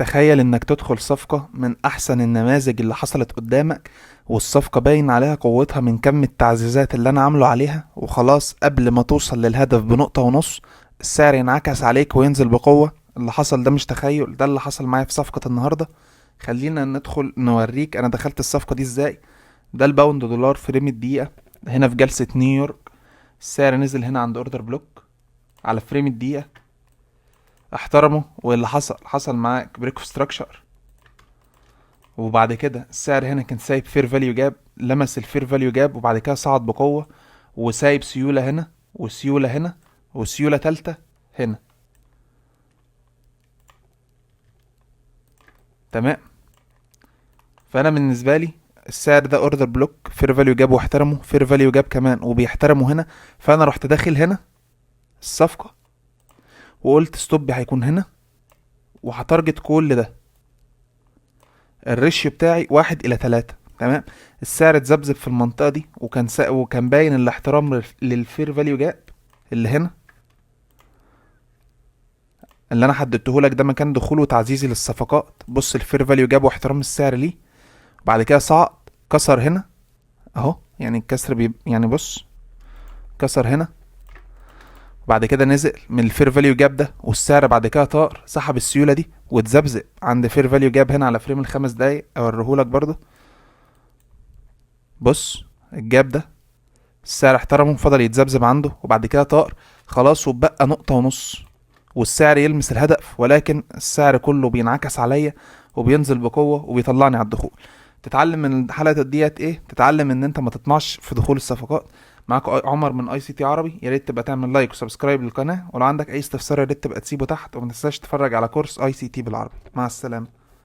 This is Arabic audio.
تخيل انك تدخل صفقة من احسن النماذج اللي حصلت قدامك، والصفقة باين عليها قوتها من كم التعزيزات اللي انا عامله عليها، وخلاص قبل ما توصل للهدف بنقطة ونص السعر ينعكس عليك وينزل بقوة. اللي حصل ده مش تخيل، ده اللي حصل معايا في صفقة النهاردة. خلينا ندخل نوريك انا دخلت الصفقة دي ازاي. ده الباوند دولار فريم الدقيقة هنا في جلسة نيويورك. السعر نزل هنا عند اوردر بلوك على فريم الدقيقة، احترمه. واللي حصل معاك بريك اوف ستراكشر، وبعد كده السعر هنا كان سايب فير فاليو جاب، لمس الفير فاليو جاب وبعد كده صعد بقوة، وسايب سيولة هنا وسيولة هنا وسيولة تالتة هنا. تمام. فانا بالنسبة لي السعر ده اوردر بلوك فير فاليو جاب واحترمه، فير فاليو جاب كمان وبيحترمه هنا. فانا رحت داخل هنا الصفقة وقلت ستوب هيكون هنا، وهتارجت كل ده. الريشيو بتاعي 1:3. تمام. السعر اتذبذب في المنطقة دي، وكان باين الاحترام للفير فاليو جاب اللي هنا، اللي انا حددته لك ده مكان دخول وتعزيزي للصفقات. بص الفير فاليو جاب واحترام السعر ليه، بعد كده صعد كسر هنا اهو. يعني الكسر يعني بص كسر هنا، بعد كده نزل من الفير فاليو جاب ده، والسعر بعد كده طار سحب السيولة دي واتذبذب عند فير فاليو جاب هنا على فريم ال5 دقايق. اوريهولك برضو. بص الجاب ده السعر احترمه، فضل يتذبذب عنده وبعد كده طار خلاص، وبقى نقطة ونص والسعر يلمس الهدف، ولكن السعر كله بينعكس عليا وبينزل بقوة وبيطلعني على الدخول. تتعلم من الحلقة ديت ايه؟ تتعلم ان انت ما تطمعش في دخول الصفقات. معاك عمر من اي سي تي عربي. يا ريت تبقى تعمل لايك وسبسكرايب للقناة، ولو عندك اي استفسار يا ريت تبقى تسيبه تحت، وما تنساش تتفرج على كورس اي سي تي بالعربي. مع السلامة.